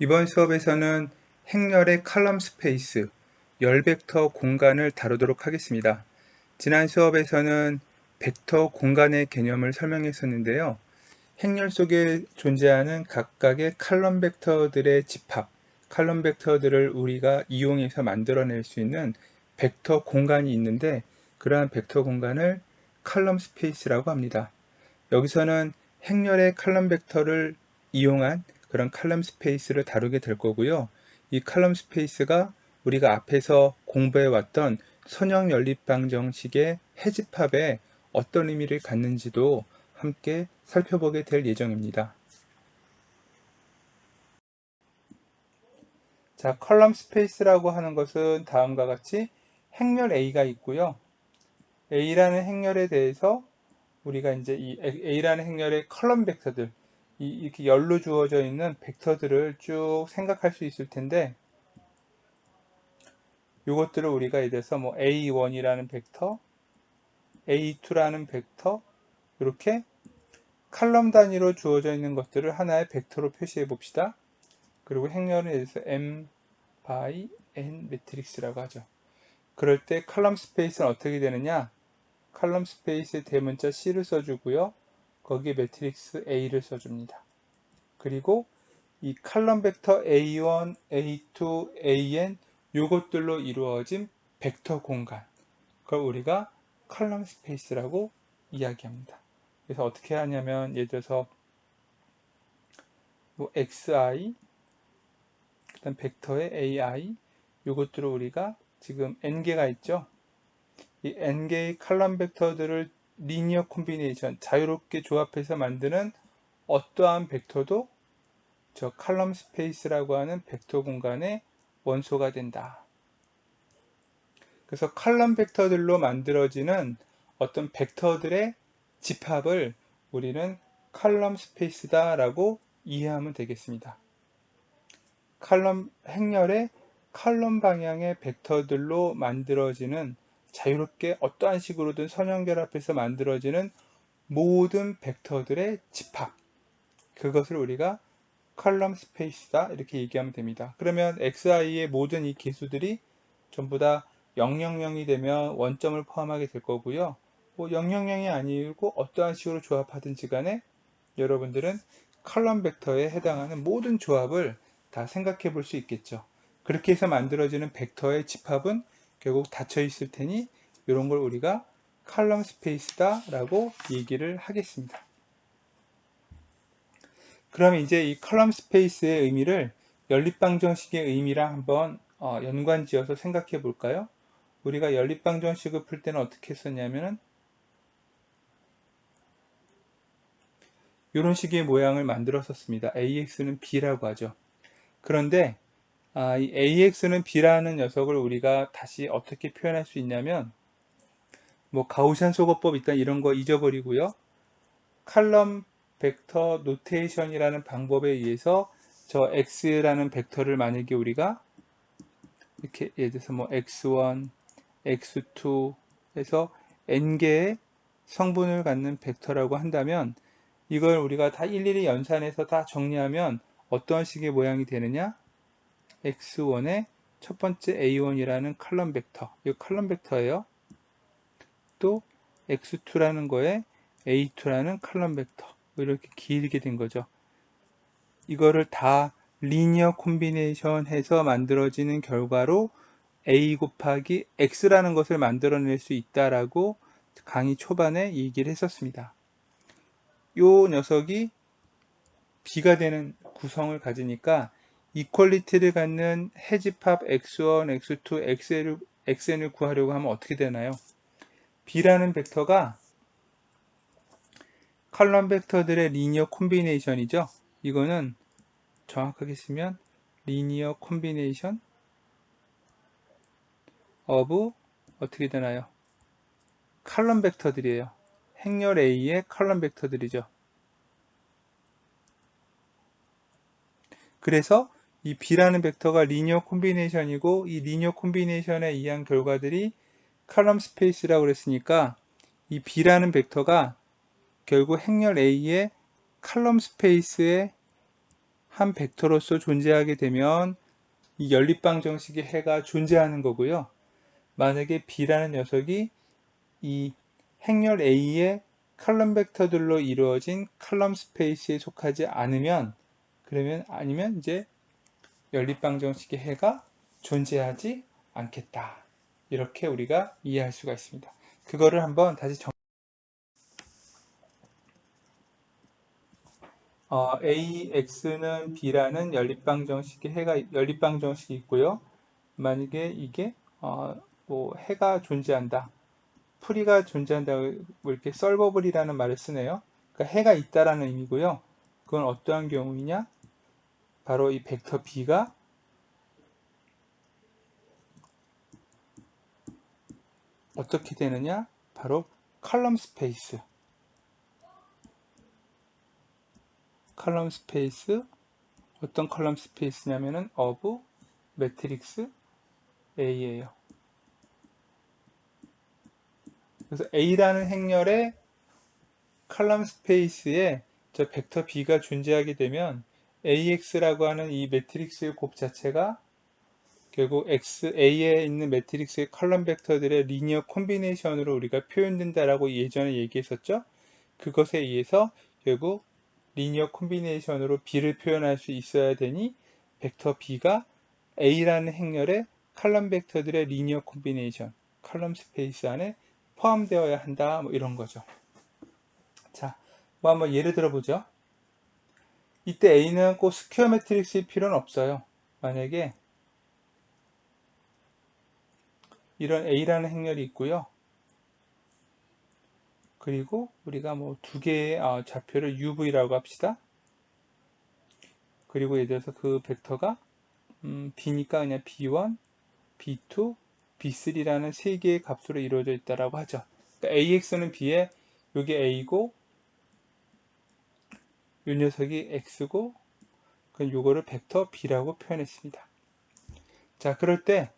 이번 수업에서는 행렬의 칼럼 스페이스, 열 벡터 공간을 다루도록 하겠습니다. 지난 수업에서는 벡터 공간의 개념을 설명했었는데요. 행렬 속에 존재하는 각각의 칼럼 벡터들의 집합, 칼럼 벡터들을 우리가 이용해서 만들어낼 수 있는 벡터 공간이 있는데, 그러한 벡터 공간을 칼럼 스페이스라고 합니다. 여기서는 행렬의 칼럼 벡터를 이용한 그런 칼럼 스페이스를 다루게 될 거고요. 이 칼럼 스페이스가 우리가 앞에서 공부해 왔던 선형 연립방정식의 해집합에 어떤 의미를 갖는지도 함께 살펴보게 될 예정입니다. 자, 컬럼 스페이스라고 하는 것은 다음과 같이 행렬 A가 있고요. A라는 행렬에 대해서 우리가 이제 이 A라는 행렬의 컬럼 벡터들, 이렇게 열로 주어져 있는 벡터들을 쭉 생각할 수 있을 텐데, 이것들을 우리가 예를 들어서 뭐 A1이라는 벡터, A2라는 bek터, 이렇게 칼럼 단위로 주어져 있는 것들을 하나의 벡터로 표시해 봅시다. 그리고 행렬은 예를 들어서 M by N 매트릭스라고 하죠. 그럴 때 칼럼 스페이스는 어떻게 되느냐? 칼럼 스페이스에 대문자 C를 써주고요. 거기에 매트릭스 A를 써줍니다. 그리고 이 칼럼 벡터 A1, A2, AN 요것들로 이루어진 벡터 공간, 그걸 우리가 칼럼 스페이스라고 이야기합니다. 그래서 어떻게 하냐면 예를 들어서 뭐 XI, 그다음 벡터의 AI 요것들을 우리가 지금 n개가 있죠. 이 n개의 칼럼 벡터들을 리니어 콤비네이션, 자유롭게 조합해서 만드는 어떠한 벡터도 저 칼럼 스페이스라고 하는 벡터 공간의 원소가 된다. 그래서 칼럼 벡터들로 만들어지는 어떤 벡터들의 집합을 우리는 칼럼 스페이스다 라고 이해하면 되겠습니다. 칼럼 행렬의 칼럼 방향의 벡터들로 만들어지는, 자유롭게 어떠한 식으로든 선형결합해서 만들어지는 모든 벡터들의 집합, 그것을 우리가 칼럼 스페이스다 이렇게 얘기하면 됩니다. 그러면 xi의 모든 이 개수들이 전부 다 000이 되면 원점을 포함하게 될 거고요. 뭐 000이 아니고 어떠한 식으로 조합하든지 간에 여러분들은 칼럼 벡터에 해당하는 모든 조합을 다 생각해 볼 수 있겠죠. 그렇게 해서 만들어지는 벡터의 집합은 결국 닫혀 있을 테니 이런 걸 우리가 칼럼 스페이스다 라고 얘기를 하겠습니다. 그럼 이제 이 컬럼 스페이스의 의미를 연립방정식의 의미랑 한번 연관지어서 생각해 볼까요? 우리가 연립방정식을 풀 때는 어떻게 했었냐면은 이런 식의 모양을 만들었었습니다. AX는 B라고 하죠. 그런데 이 AX는 B라는 녀석을 우리가 다시 어떻게 표현할 수 있냐면, 뭐 가우시안 소거법 일단 이런 거 잊어버리고요. 칼럼 벡터 노테이션이라는 방법에 의해서 저 X라는 벡터를 만약에 우리가 이렇게 예를 들어서 뭐 x1, x2 해서 n개의 성분을 갖는 벡터라고 한다면, 이걸 우리가 다 일일이 연산해서 다 정리하면 어떤 식의 모양이 되느냐? x1의 첫 번째 a1이라는 칼럼 벡터, 이 칼럼 벡터예요. 또 x2라는 거에 a2라는 칼럼 벡터, 이렇게 길게 된 거죠. 이거를 다 리니어 콤비네이션 해서 만들어지는 결과로 a 곱하기 x라는 것을 만들어낼 수 있다라고 강의 초반에 얘기를 했었습니다. 요 녀석이 b가 되는 구성을 가지니까 이퀄리티를 갖는 해집합 x1, x2, xn을 구하려고 하면 어떻게 되나요? b라는 벡터가 칼럼 벡터들의 리니어 콤비네이션이죠. 이거는 정확하게 쓰면 리니어 콤비네이션 of 어떻게 되나요? 칼럼 벡터들이에요. 행렬 A의 칼럼 벡터들이죠. 그래서 이 B라는 벡터가 리니어 콤비네이션이고, 이 리니어 콤비네이션에 의한 결과들이 칼럼 스페이스라고 그랬으니까 이 B라는 벡터가 결국 행렬 A의 칼럼 스페이스의 한 벡터로서 존재하게 되면 이 연립방 정식의 해가 존재하는 거고요. 만약에 B라는 녀석이 이 행렬 A의 칼럼 벡터들로 이루어진 칼럼 스페이스에 속하지 않으면, 그러면 아니면 이제 연립방 정식의 해가 존재하지 않겠다. 이렇게 우리가 이해할 수가 있습니다. 그거를 한번 다시 AX는 B라는 연립방 정식의 연립방 정식이 있고요. 만약에 이게 뭐 해가 존재한다, 프리가 존재한다, 뭐 이렇게 썰버블이라는 말을 쓰네요. 그러니까 해가 있다라는 의미고요. 그건 어떠한 경우이냐? 바로 이 벡터 B가 어떻게 되느냐? 바로 컬럼 스페이스, 어떤 컬럼 스페이스냐면은 of 매트릭스 A예요. 그래서 A라는 행렬의 칼럼 스페이스에 저 벡터 B가 존재하게 되면 AX라고 하는 이 매트릭스의 곱 자체가 결국 A에 있는 매트릭스의 컬럼 벡터들의 리니어 콤비네이션으로 우리가 표현된다라고 예전에 얘기했었죠. 그것에 의해서 결국 리니어 콤비네이션으로 B를 표현할 수 있어야 되니 벡터 B가 A라는 행렬의 칼럼 벡터들의 리니어 콤비네이션, 칼럼 스페이스 안에 포함되어야 한다, 뭐 이런 거죠. 자, 뭐 한번 예를 들어보죠. 이때 A는 꼭 스퀘어 매트릭스일 필요는 없어요. 만약에 이런 A라는 행렬이 있고요. 그리고 우리가 뭐 두 개의 좌표를 UV라고 합시다. 그리고 예를 들어서 그 벡터가 B니까 그냥 B1, B2, B3라는 세 개의 값으로 이루어져 있다라고 하죠. 그러니까 AX는 B에 여기 A고 이 녀석이 X고 그럼 요거를 벡터 B라고 표현했습니다. 자, 그럴 때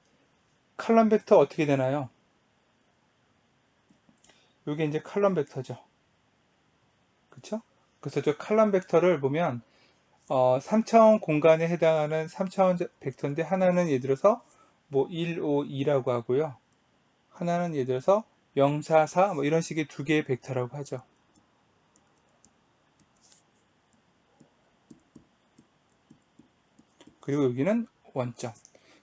칼럼 벡터 어떻게 되나요? 요게 이제 칼럼 벡터죠. 그쵸? 그래서 저 칼럼 벡터를 보면 3차원 공간에 해당하는 3차원 벡터인데 하나는 예를 들어서 뭐 1, 5, 2라고 하고요. 하나는 예를 들어서 0, 4, 4 뭐 이런 식의 두 개의 벡터라고 하죠. 그리고 여기는 원점.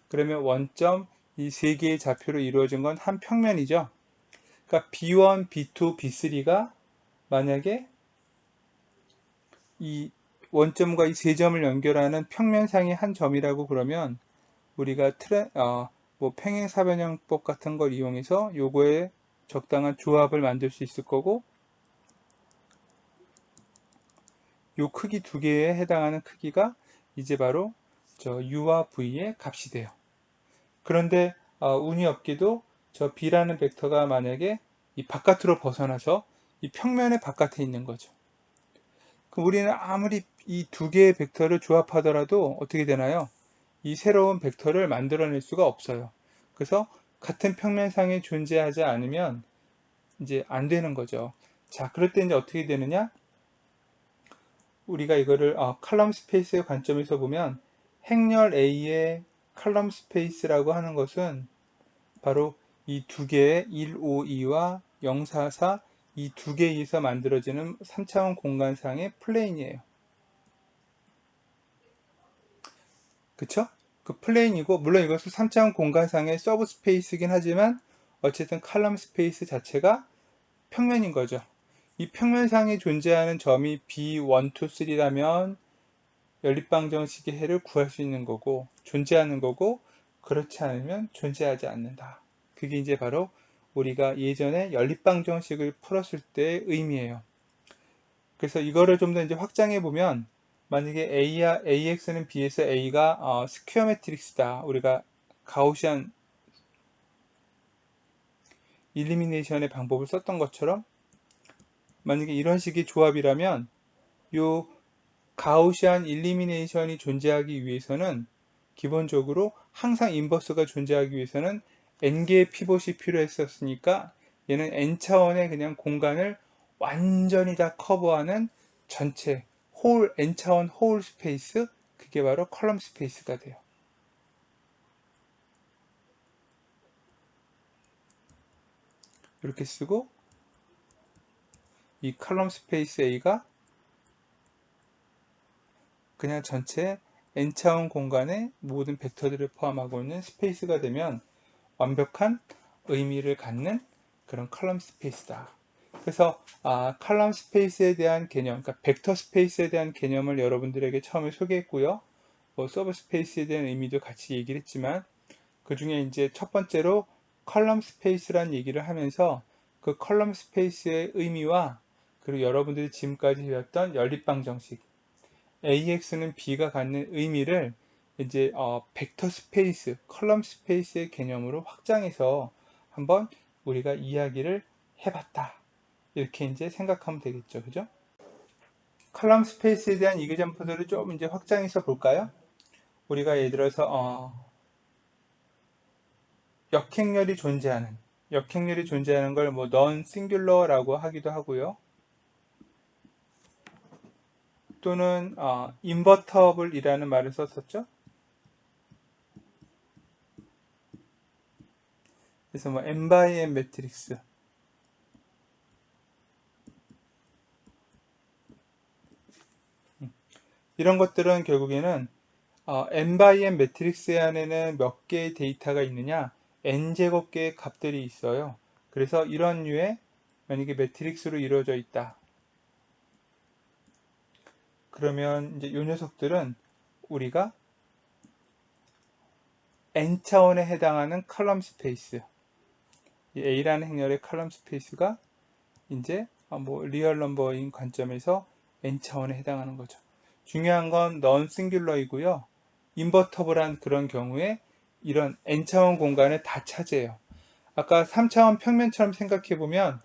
그러면 원점 이 세 개의 좌표로 이루어진 건 한 평면이죠. 그러니까 B1, B2, B3가 만약에 이 원점과 이 세 점을 연결하는 평면상의 한 점이라고 그러면 우리가 뭐 평행사변형법 같은 걸 이용해서 요거에 적당한 조합을 만들 수 있을 거고, 요 크기 두 개에 해당하는 크기가 이제 바로 저 U와 V의 값이 돼요. 그런데 운이 없게도 저 B라는 벡터가 만약에 이 바깥으로 벗어나서 이 평면의 바깥에 있는 거죠. 그럼 우리는 아무리 이 두 개의 벡터를 조합하더라도 어떻게 되나요? 이 새로운 벡터를 만들어낼 수가 없어요. 그래서 같은 평면상에 존재하지 않으면 이제 안 되는 거죠. 자, 그럴 때 이제 어떻게 되느냐? 우리가 이거를 칼럼 스페이스의 관점에서 보면 행렬 A의 칼럼 스페이스라고 하는 것은 바로 이 두 개의 152와 044 이 두 개에서 만들어지는 3차원 공간상의 플레인이에요. 그쵸? 그 플레인이고, 물론 이것은 3차원 공간상의 서브 스페이스이긴 하지만 어쨌든 칼럼 스페이스 자체가 평면인 거죠. 이 평면상에 존재하는 점이 B1, 2, 3라면 연립방정식의 해를 구할 수 있는 거고, 존재하는 거고, 그렇지 않으면 존재하지 않는다. 그게 이제 바로 우리가 예전에 연립방정식을 풀었을 때의 의미예요. 그래서 이거를 좀 더 이제 확장해 보면, 만약에 AX는 B에서 A가 스퀘어 매트릭스다. 우리가 가우시안 일리미네이션의 방법을 썼던 것처럼, 만약에 이런 식의 조합이라면 요 가우시안 일리미네이션이 존재하기 위해서는 기본적으로 항상 인버스가 존재하기 위해서는 n개의 피봇이 필요했었으니까 얘는 n차원의 그냥 공간을 완전히 다 커버하는 전체 n차원 홀 스페이스 그게 바로 컬럼 스페이스가 돼요. 이렇게 쓰고 이 컬럼 스페이스 A가 그냥 전체 n차원 공간의 모든 벡터들을 포함하고 있는 스페이스가 되면 완벽한 의미를 갖는 그런 컬럼 스페이스다. 그래서 컬럼 스페이스에 대한 개념, 그러니까 벡터 스페이스에 대한 개념을 여러분들에게 처음에 소개했고요. 서브 스페이스에 대한 의미도 같이 얘기를 했지만 그 중에 이제 첫 번째로 컬럼 스페이스란 얘기를 하면서 그 컬럼 스페이스의 의미와 그리고 여러분들이 지금까지 배웠던 연립방 정식 AX는 B가 갖는 의미를 이제 벡터 스페이스, 컬럼 스페이스의 개념으로 확장해서 한번 우리가 이야기를 해봤다. 이렇게 이제 생각하면 되겠죠. 그죠? 컬럼 스페이스에 대한 이그점프들을 좀 이제 확장해서 볼까요? 우리가 예를 들어서 역행렬이 존재하는 걸 뭐 non singular라고 하기도 하고요. 또는 invertible이라는 말을 썼었죠. 그래서 뭐 n by n 매트릭스 이런 것들은 결국에는 n by n 매트릭스 안에는 몇 개의 데이터가 있느냐 n제곱 개의 값들이 있어요. 그래서 이런 류의 만약에 매트릭스로 이루어져 있다. 그러면 이제 이 녀석들은 우리가 n차원에 해당하는 컬럼 스페이스 이 A라는 행렬의 컬럼 스페이스가 이제 뭐 리얼 넘버인 관점에서 n차원에 해당하는 거죠. 중요한 건 non singular이고요. 인버터블한 그런 경우에 이런 n차원 공간을 다 차지해요. 아까 3차원 평면처럼 생각해보면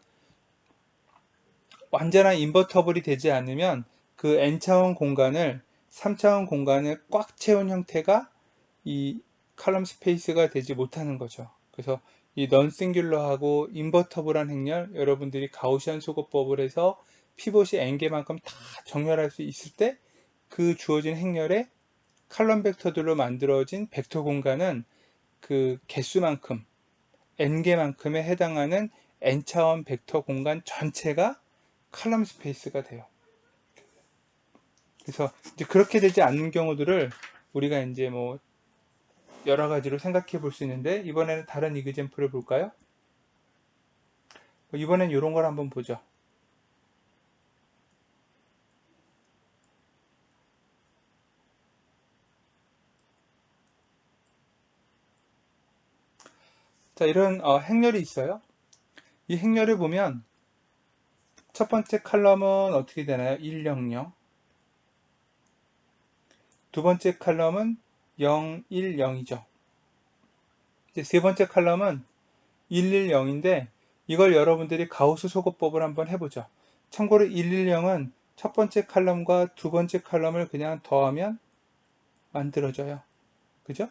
완전한 인버터블이 되지 않으면 그 n차원 공간을 3차원 공간을 꽉 채운 형태가 이 칼럼 스페이스가 되지 못하는 거죠. 그래서 이 넌싱귤러하고 인버터블한 행렬 여러분들이 가우시안 소거법을 해서 피봇이 n개만큼 다 정렬할 수 있을 때 그 주어진 행렬의 칼럼 벡터들로 만들어진 벡터 공간은 그 개수만큼 n개만큼에 해당하는 n차원 벡터 공간 전체가 칼럼 스페이스가 돼요. 그래서 이제 그렇게 되지 않는 경우들을 우리가 이제 뭐 여러 가지로 생각해 볼 수 있는데 이번에는 다른 이그젠플을 볼까요? 이번엔 이런 걸 한번 보죠. 자, 이런 행렬이 있어요. 이 행렬을 보면 첫 번째 칼럼은 어떻게 되나요? 1, 0, 0. 두 번째 칼럼은 0, 1, 0이죠. 이제 세 번째 칼럼은 1, 1, 0인데 이걸 여러분들이 가우스 소거법을 한번 해보죠. 참고로 1, 1, 0은 첫 번째 칼럼과 두 번째 칼럼을 그냥 더하면 만들어져요. 그죠?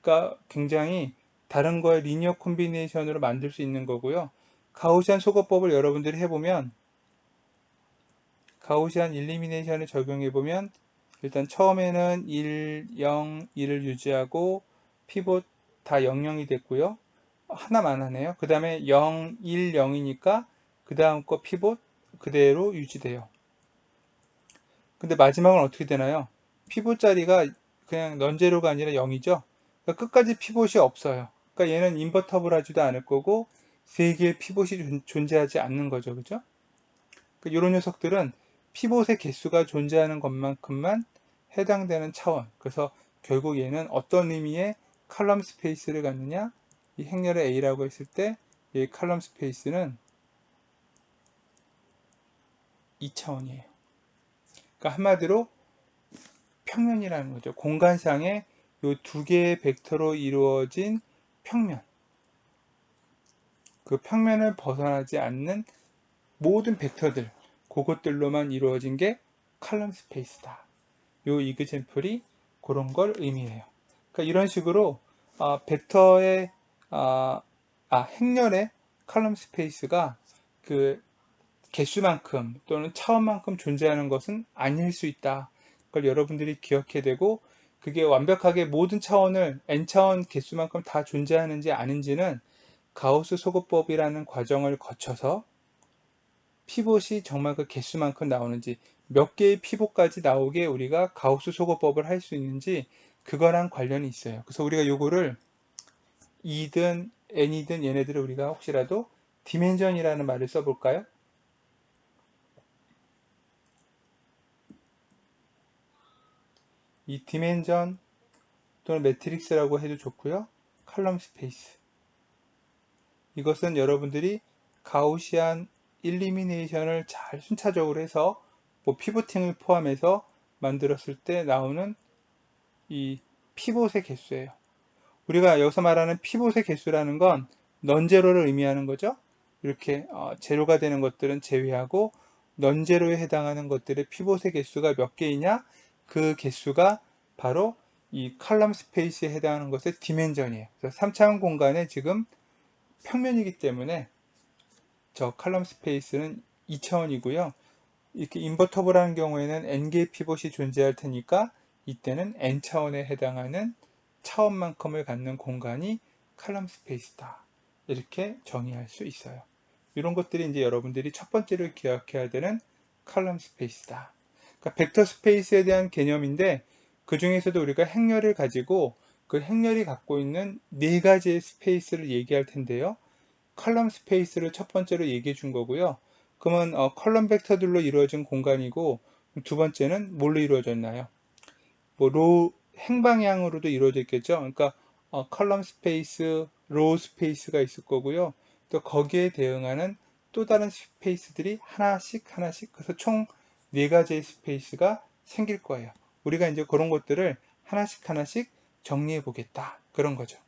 그러니까 굉장히 다른 거에 리니어 콤비네이션으로 만들 수 있는 거고요. 가우시안 소거법을 여러분들이 해보면 가우시안 일리미네이션을 적용해보면 일단 처음에는 1, 0, 1을 유지하고 피봇 다 0, 0이 됐고요. 하나만 하네요. 그 다음에 0, 1, 0이니까 그 다음 거 피봇 그대로 유지돼요. 근데 마지막은 어떻게 되나요? 피봇 자리가 그냥 넌제로가 아니라 0이죠. 그러니까 끝까지 피봇이 없어요. 그러니까 얘는 인버터블하지도 않을 거고 세 개의 피봇이 존재하지 않는 거죠. 그죠? 그러니까 이런 녀석들은 피봇의 개수가 존재하는 것만큼만 해당되는 차원. 그래서 결국 얘는 어떤 의미의 칼럼 스페이스를 갖느냐? 이 행렬의 A라고 했을 때 이 칼럼 스페이스는 2차원이에요. 그러니까 한마디로 평면이라는 거죠. 공간상의 이 두 개의 벡터로 이루어진 평면. 그 평면을 벗어나지 않는 모든 벡터들, 그것들로만 이루어진 게 칼럼 스페이스다. 요 이그젠플이 그런 걸 의미해요. 그러니까 이런 식으로 벡터의 행렬의 칼럼 스페이스가 그 개수만큼 또는 차원만큼 존재하는 것은 아닐 수 있다. 걸 여러분들이 기억해야 되고, 그게 완벽하게 모든 차원을 n차원 개수만큼 다 존재하는지 아닌지는 가우스 소거법이라는 과정을 거쳐서 피봇이 정말 그 개수만큼 나오는지, 몇 개의 피봇까지 나오게 우리가 가우스 소거법을 할 수 있는지, 그거랑 관련이 있어요. 그래서 우리가 요거를 E든 N이든 얘네들을 우리가 혹시라도 디멘전이라는 말을 써볼까요? 이 디멘전 또는 매트릭스라고 해도 좋고요. 칼럼 스페이스. 이것은 여러분들이 가우시안 일리미네이션을 잘 순차적으로 해서 뭐 피보팅을 포함해서 만들었을 때 나오는 이 피봇의 개수예요. 우리가 여기서 말하는 피봇의 개수라는 건 넌제로를 의미하는 거죠. 이렇게 제로가 되는 것들은 제외하고 넌제로에 해당하는 것들의 피봇의 개수가 몇 개이냐, 그 개수가 바로 이 칼럼 스페이스에 해당하는 것의 디멘전이에요. 그래서 3차원 공간에 지금 평면이기 때문에 저 칼럼 스페이스는 2차원이고요. 이렇게 인버터블한 경우에는 n개의 피봇이 존재할 테니까 이때는 n차원에 해당하는 차원만큼을 갖는 공간이 칼럼 스페이스다. 이렇게 정의할 수 있어요. 이런 것들이 이제 여러분들이 첫 번째로 기억해야 되는 칼럼 스페이스다. 그러니까 벡터 스페이스에 대한 개념인데, 그 중에서도 우리가 행렬을 가지고 그 행렬이 갖고 있는 네 가지의 스페이스를 얘기할 텐데요. 컬럼 스페이스를 첫 번째로 얘기해 준 거고요. 그러면 컬럼 벡터들로 이루어진 공간이고, 두 번째는 뭘로 이루어졌나요? 뭐 행방향으로도 이루어져 있겠죠. 그러니까 컬럼 스페이스, 로우 스페이스가 있을 거고요. 또 거기에 대응하는 또 다른 스페이스들이 하나씩 그래서 총 네 가지의 스페이스가 생길 거예요. 우리가 이제 그런 것들을 하나씩 정리해 보겠다, 그런 거죠.